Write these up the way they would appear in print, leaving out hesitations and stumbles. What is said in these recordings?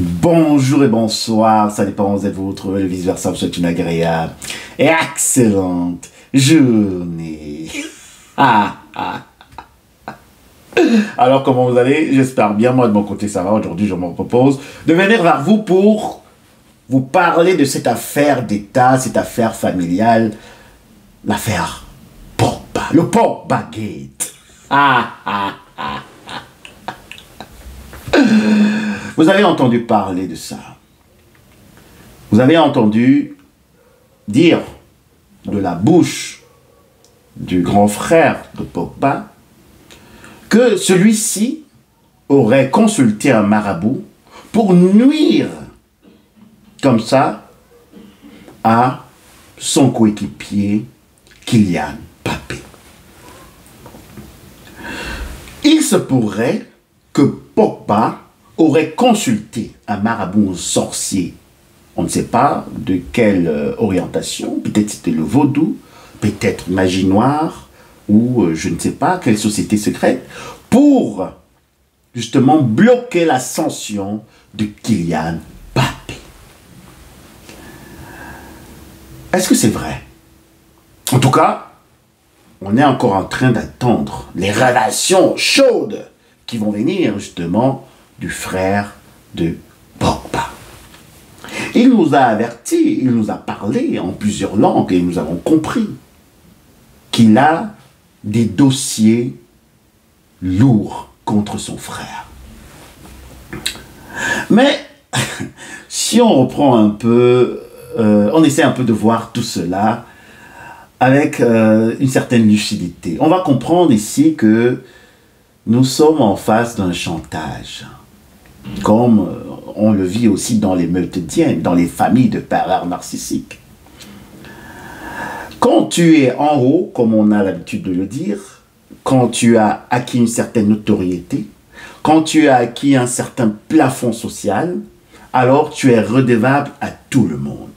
Bonjour et bonsoir, ça dépend où vous êtes vous retrouvez, le vice-versa, vous souhaite une agréable et excellente journée. Alors comment vous allez? J'espère bien, moi de mon côté ça va. Aujourd'hui je me propose de venir vers vous pour vous parler de cette affaire d'État, cette affaire familiale, l'affaire Pogba, le Pogba Gate. Vous avez entendu parler de ça. Vous avez entendu dire de la bouche du grand frère de Pogba que celui-ci aurait consulté un marabout pour nuire comme ça à son coéquipier Kylian Mbappé. Il se pourrait que Pogba aurait consulté un marabout sorcier. On ne sait pas de quelle orientation, peut-être c'était le vaudou, peut-être magie noire, ou je ne sais pas quelle société secrète, pour justement bloquer l'ascension de Kylian Mbappé. Est-ce que c'est vrai? En tout cas, on est encore en train d'attendre les révélations chaudes qui vont venir justement du frère de Pogba. Il nous a avertis, il nous a parlé en plusieurs langues et nous avons compris qu'il a des dossiers lourds contre son frère. Mais si on reprend un peu, on essaie un peu de voir tout cela avec une certaine lucidité. On va comprendre ici que nous sommes en face d'un chantage, comme on le vit aussi dans les meurtrières, dans les familles de pervers narcissiques. Quand tu es en haut, comme on a l'habitude de le dire, quand tu as acquis une certaine notoriété, quand tu as acquis un certain plafond social, alors tu es redevable à tout le monde.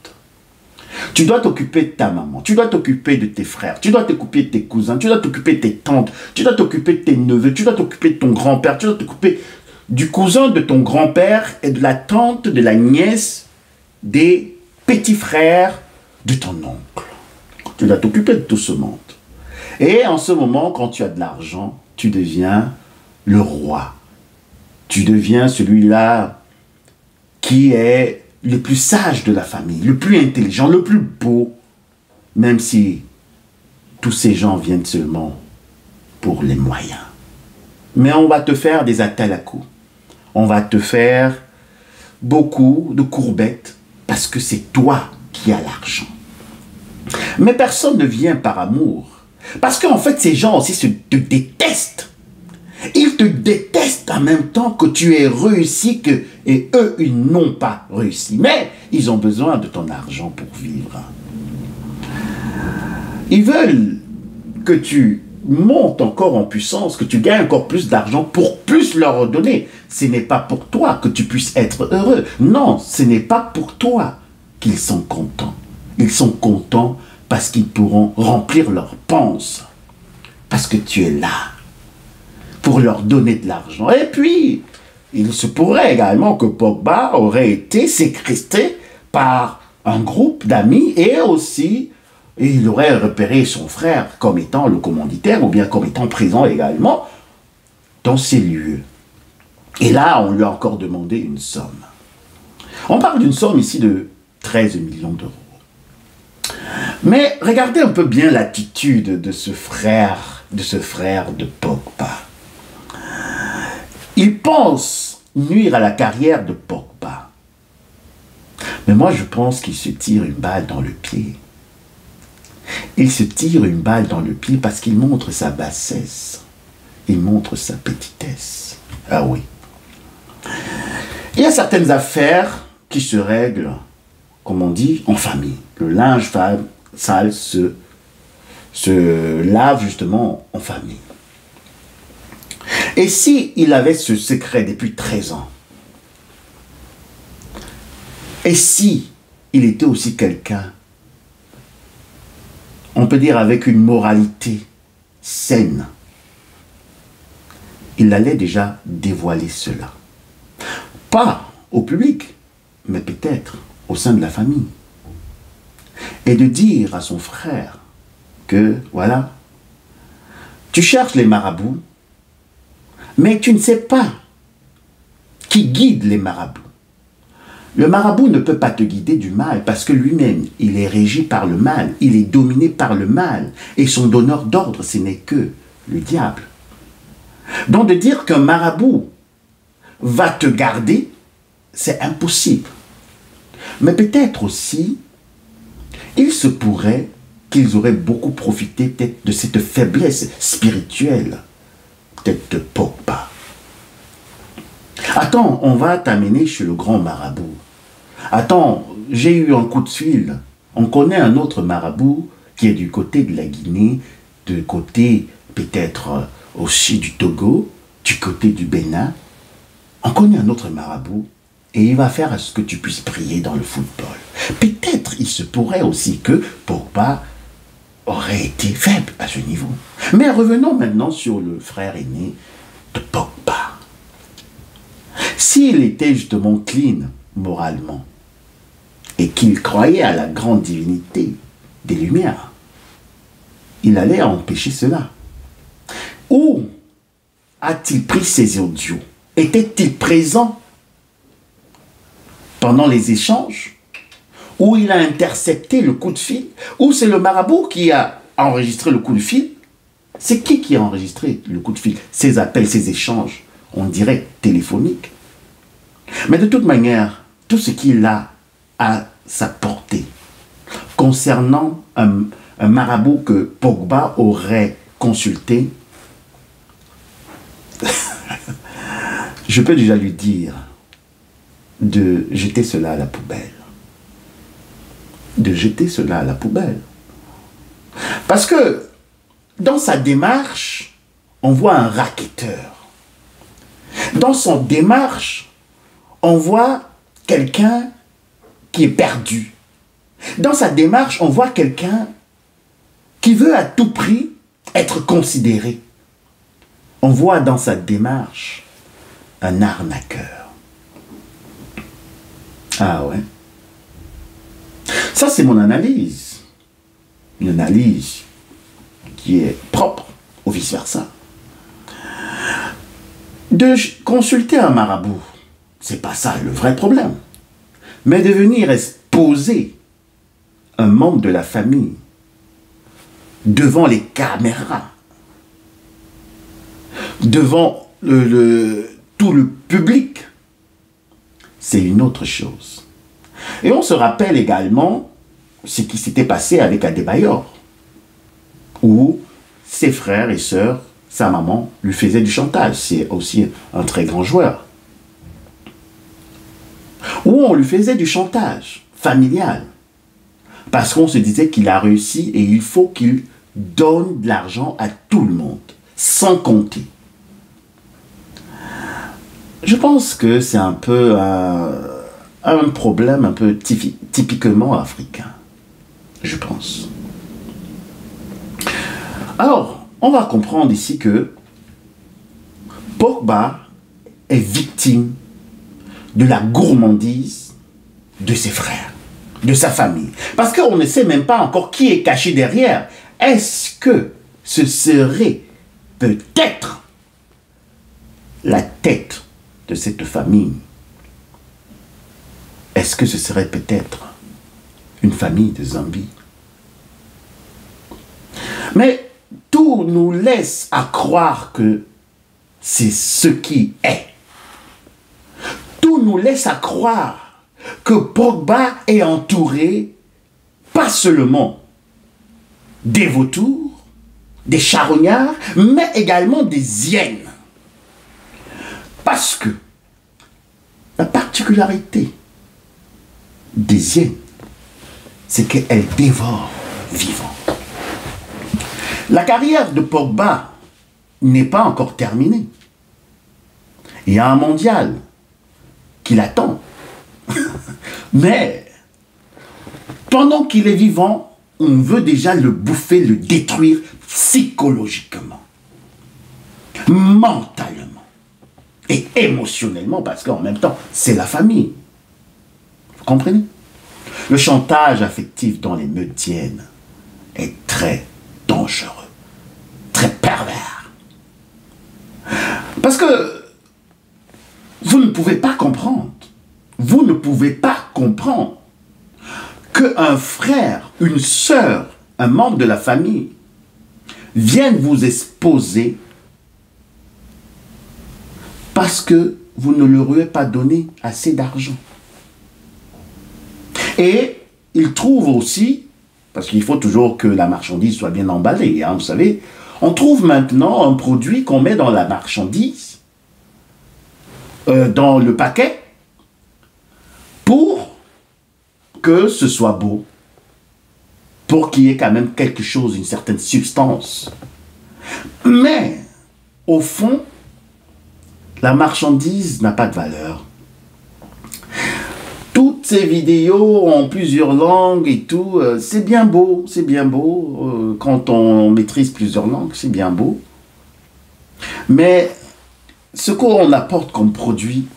Tu dois t'occuper de ta maman, tu dois t'occuper de tes frères, tu dois t'occuper de tes cousins, tu dois t'occuper de tes tantes, tu dois t'occuper de tes neveux, tu dois t'occuper de ton grand-père, tu dois t'occuper du cousin de ton grand-père et de la tante, de la nièce, des petits frères de ton oncle. Tu dois t'occuper de tout ce monde. Et en ce moment, quand tu as de l'argent, tu deviens le roi. Tu deviens celui-là qui est le plus sage de la famille, le plus intelligent, le plus beau, même si tous ces gens viennent seulement pour les moyens. Mais on va te faire des attelles à coups. On va te faire beaucoup de courbettes parce que c'est toi qui as l'argent. Mais personne ne vient par amour. Parce qu'en fait, ces gens aussi te détestent. Ils te détestent en même temps que tu es réussi et eux, ils n'ont pas réussi. Mais ils ont besoin de ton argent pour vivre. Ils veulent que tu montes encore en puissance, que tu gagnes encore plus d'argent pour plus leur donner. Ce n'est pas pour toi que tu puisses être heureux. Non, ce n'est pas pour toi qu'ils sont contents. Ils sont contents parce qu'ils pourront remplir leurs panses. Parce que tu es là pour leur donner de l'argent. Et puis, il se pourrait également que Pogba aurait été séquestré par un groupe d'amis et aussi il aurait repéré son frère comme étant le commanditaire ou bien comme étant présent également dans ces lieux. Et là, on lui a encore demandé une somme. On parle d'une somme ici de 13 millions d'euros. Mais regardez un peu bien l'attitude de ce frère de Pogba. Il pense nuire à la carrière de Pogba. Mais moi, je pense qu'il se tire une balle dans le pied. Il se tire une balle dans le pied parce qu'il montre sa bassesse. Il montre sa petitesse. Ah oui. Il y a certaines affaires qui se règlent, comme on dit, en famille. Le linge sale se lave justement en famille. Et si il avait ce secret depuis 13 ans, et si il était aussi quelqu'un, on peut dire avec une moralité saine, il allait déjà dévoiler cela. Pas au public, mais peut-être au sein de la famille. Et de dire à son frère que, voilà, tu cherches les marabouts, mais tu ne sais pas qui guide les marabouts. Le marabout ne peut pas te guider du mal parce que lui-même, il est régi par le mal, il est dominé par le mal. Et son donneur d'ordre, ce n'est que le diable. Donc de dire qu'un marabout va te garder, c'est impossible. Mais peut-être aussi, il se pourrait qu'ils auraient beaucoup profité peut-être de cette faiblesse spirituelle, peut-être de Pogba. Attends, on va t'amener chez le grand marabout. Attends, j'ai eu un coup de fil. On connaît un autre marabout qui est du côté de la Guinée, du côté peut-être aussi du Togo, du côté du Bénin. On connaît un autre marabout et il va faire à ce que tu puisses prier dans le football. Peut-être il se pourrait aussi que Pogba aurait été faible à ce niveau. Mais revenons maintenant sur le frère aîné de Pogba. S'il était justement clean moralement et qu'il croyait à la grande divinité des Lumières, il allait empêcher cela. Où a-t-il pris ces audios? Était-il présent pendant les échanges? Où il a intercepté le coup de fil? Ou c'est le marabout qui a enregistré le coup de fil? C'est qui a enregistré le coup de fil? Ces appels, ces échanges, on dirait téléphoniques. Mais de toute manière, tout ce qu'il a à sa portée concernant un marabout que Pogba aurait consulté, je peux déjà lui dire de jeter cela à la poubelle. De jeter cela à la poubelle. Parce que dans sa démarche, on voit un racketteur. Dans son démarche, on voit quelqu'un qui est perdu. Dans sa démarche, on voit quelqu'un qui veut à tout prix être considéré. On voit dans sa démarche un arnaqueur. Ah ouais. Ça, c'est mon analyse. Une analyse qui est propre ou vice-versa. De consulter un marabout, c'est pas ça le vrai problème. Mais de venir exposer un membre de la famille devant les caméras, devant tout le public, c'est une autre chose. Et on se rappelle également ce qui s'était passé avec Adebayor, où ses frères et sœurs, sa maman, lui faisaient du chantage. C'est aussi un très grand joueur. Où on lui faisait du chantage familial. Parce qu'on se disait qu'il a réussi et il faut qu'il donne de l'argent à tout le monde, sans compter. Je pense que c'est un peu un problème un peu typiquement africain. Je pense. Alors, on va comprendre ici que Pogba est victime de la gourmandise de ses frères, de sa famille. Parce qu'on ne sait même pas encore qui est caché derrière. Est-ce que ce serait peut-être la tête de cette famille? Est-ce que ce serait peut-être une famille de zombies? Mais tout nous laisse à croire que c'est ce qui est. Tout nous laisse à croire que Pogba est entouré pas seulement des vautours, des charognards, mais également des hyènes. Parce que la particularité des hyènes, c'est qu'elles dévorent vivants. La carrière de Pogba n'est pas encore terminée. Il y a un mondial qui l'attend. Mais pendant qu'il est vivant, on veut déjà le bouffer, le détruire psychologiquement, mentalement. et émotionnellement, parce qu'en même temps, c'est la famille. Vous comprenez? Le chantage affectif dans les meutiennes est très dangereux, très pervers. Parce que vous ne pouvez pas comprendre, vous ne pouvez pas comprendre qu'un frère, une sœur, un membre de la famille vienne vous exposer parce que vous ne leur avez pas donné assez d'argent. Et il trouve aussi, parce qu'il faut toujours que la marchandise soit bien emballée, hein, vous savez, on trouve maintenant un produit qu'on met dans la marchandise, dans le paquet, pour que ce soit beau, pour qu'il y ait quand même quelque chose, une certaine substance. Mais, au fond, la marchandise n'a pas de valeur. Toutes ces vidéos en plusieurs langues et tout, c'est bien beau, c'est bien beau. Quand on maîtrise plusieurs langues, c'est bien beau. Mais ce qu'on apporte comme produit,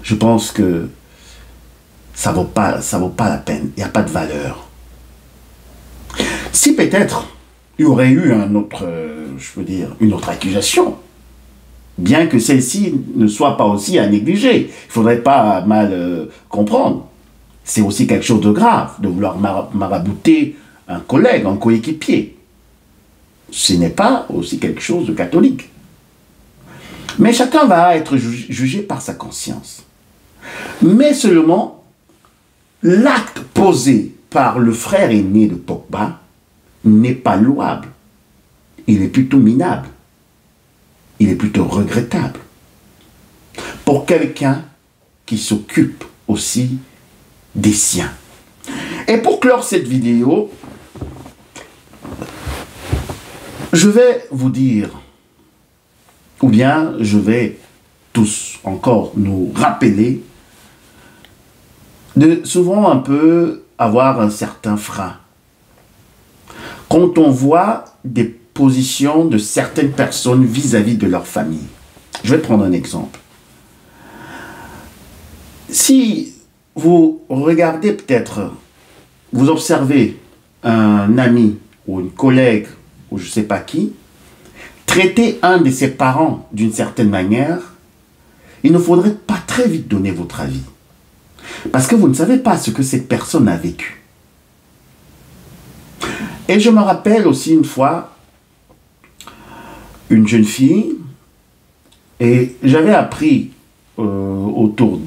je pense que ça vaut pas la peine. Il n'y a pas de valeur. Si peut-être il y aurait eu un autre, une autre accusation, bien que celle-ci ne soit pas aussi à négliger, il ne faudrait pas mal comprendre. C'est aussi quelque chose de grave de vouloir marabouter un collègue, un coéquipier. Ce n'est pas aussi quelque chose de catholique. Mais chacun va être jugé par sa conscience. Mais seulement, l'acte posé par le frère aîné de Pogba n'est pas louable. Il est plutôt minable. Il est plutôt regrettable. Pour quelqu'un qui s'occupe aussi des siens. Et pour clore cette vidéo, je vais vous dire, ou bien je vais tous encore nous rappeler de souvent un peu avoir un certain frein. Quand on voit des positions de certaines personnes vis-à-vis de leur famille. Je vais prendre un exemple. Si vous regardez peut-être, vous observez un ami ou une collègue ou je ne sais pas qui, traiter un de ses parents d'une certaine manière, il ne faudrait pas très vite donner votre avis. Parce que vous ne savez pas ce que cette personne a vécu. Et je me rappelle aussi une fois, une jeune fille, et j'avais appris autour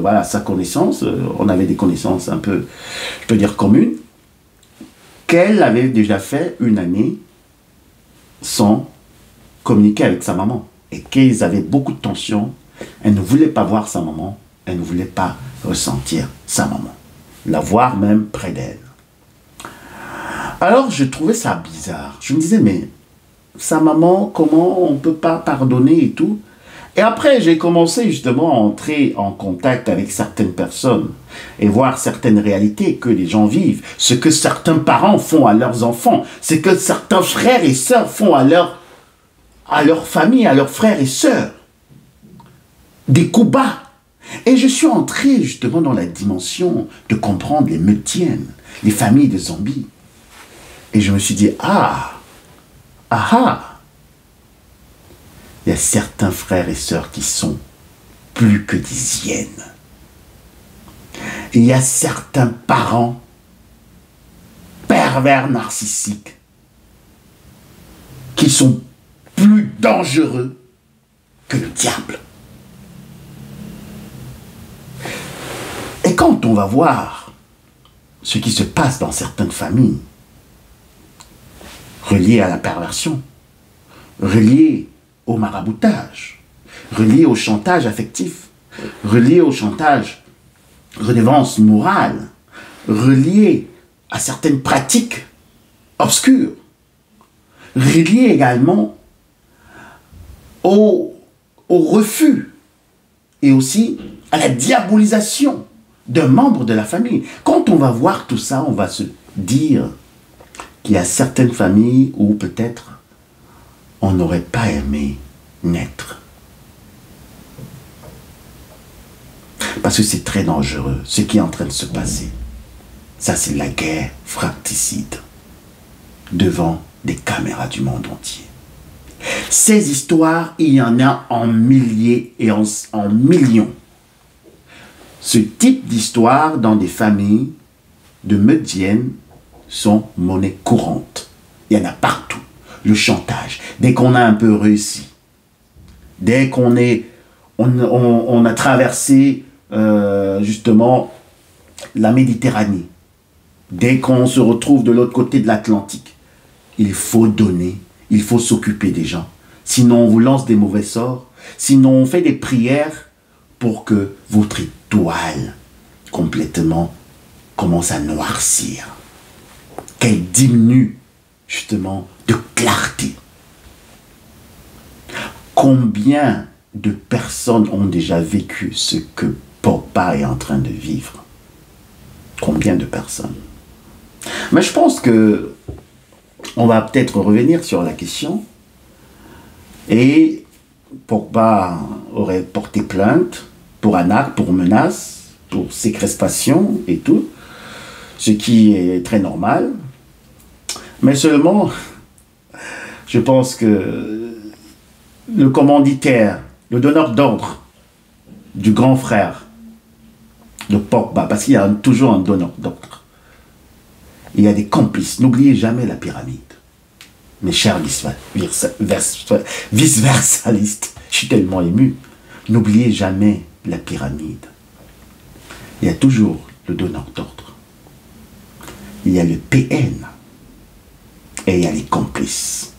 voilà, sa connaissance, on avait des connaissances un peu, je peux dire communes, qu'elle avait déjà fait une année sans communiquer avec sa maman, et qu'ils avaient beaucoup de tension, elle ne voulait pas voir sa maman, elle ne voulait pas ressentir sa maman, la voir même près d'elle. Alors je trouvais ça bizarre, je me disais mais sa maman, comment on ne peut pas pardonner et tout. Et après, j'ai commencé justement à entrer en contact avec certaines personnes et voir certaines réalités que les gens vivent, ce que certains parents font à leurs enfants, ce que certains frères et sœurs font à leur famille, à leurs frères et sœurs. Des coups bas. Et je suis entré justement dans la dimension de comprendre les meutiennes, les familles de zombies. Et je me suis dit, il y a certains frères et sœurs qui sont plus que des hyènes. Et il y a certains parents pervers narcissiques qui sont plus dangereux que le diable. Et quand on va voir ce qui se passe dans certaines familles, reliées à la perversion, reliées au maraboutage, reliées au chantage affectif, reliées au chantage redevance morale, reliées à certaines pratiques obscures, reliées également au refus et aussi à la diabolisation d'un membre de la famille. Quand on va voir tout ça, on va se dire qu'il y a certaines familles où peut-être on n'aurait pas aimé naître Parce que c'est très dangereux, ce qui est en train de se passer. Ça, c'est la guerre fratricide devant des caméras du monde entier. Ces histoires, il y en a en milliers et en millions. Ce type d'histoire dans des familles de Medienne sont monnaie courante. Il y en a partout. Le chantage, dès qu'on a un peu réussi, dès qu'on on a traversé justement la Méditerranée, dès qu'on se retrouve de l'autre côté de l'Atlantique, il faut donner, il faut s'occuper des gens. Sinon, on vous lance des mauvais sorts. Sinon, on fait des prières pour que votre étoile complètement commence à noircir. Qu'elle diminue justement de clarté. Combien de personnes ont déjà vécu ce que Pogba est en train de vivre? Combien de personnes? Mais je pense que on va peut-être revenir sur la question. Et Pogba aurait porté plainte pour arnaque, pour menace, pour séquestration et tout, ce qui est très normal. Mais seulement, je pense que le commanditaire, le donneur d'ordre du grand frère de Pogba, parce qu'il y a toujours un donneur d'ordre, il y a des complices. N'oubliez jamais la pyramide. Mes chers vice-versalistes, je suis tellement ému. N'oubliez jamais la pyramide. Il y a toujours le donneur d'ordre. Il y a le PN. Et il y a les complices.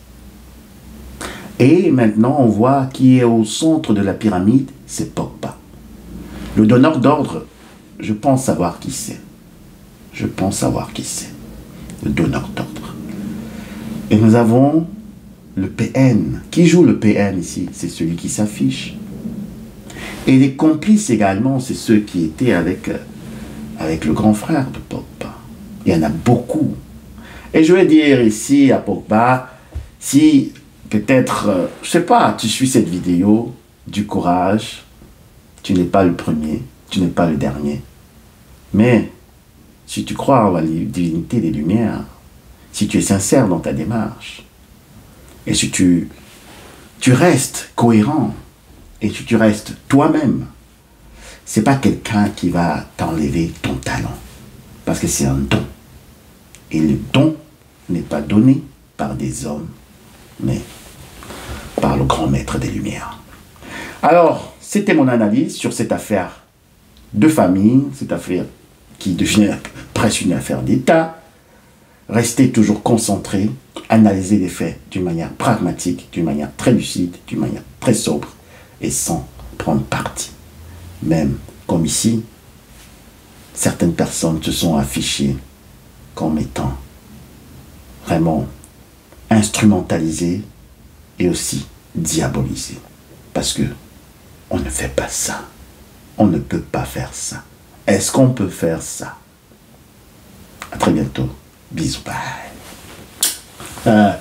Et maintenant, on voit qui est au centre de la pyramide, c'est Pogba. Le donneur d'ordre, je pense savoir qui c'est. Je pense savoir qui c'est. Le donneur d'ordre. Et nous avons le PN. Qui joue le PN ici? C'est celui qui s'affiche. Et les complices également, c'est ceux qui étaient avec le grand frère de Pogba. Il y en a beaucoup. Et je vais dire ici à Pogba, si peut-être, je sais pas, tu suis cette vidéo, du courage, tu n'es pas le premier, tu n'es pas le dernier. Mais si tu crois en la divinité des Lumières, si tu es sincère dans ta démarche, et si tu restes cohérent, et si tu restes toi-même, c'est pas quelqu'un qui va t'enlever ton talent, parce que c'est un don. Et le don n'est pas donné par des hommes, mais par le grand maître des Lumières. Alors, c'était mon analyse sur cette affaire de famille, cette affaire qui devient presque une affaire d'État. Restez toujours concentrés, analysez les faits d'une manière pragmatique, d'une manière très lucide, d'une manière très sobre et sans prendre parti. Même comme ici, certaines personnes se sont affichées comme étant vraiment instrumentalisées et aussi diabolisées. Parce que on ne fait pas ça. On ne peut pas faire ça. Est-ce qu'on peut faire ça? À très bientôt. Bisous, bye.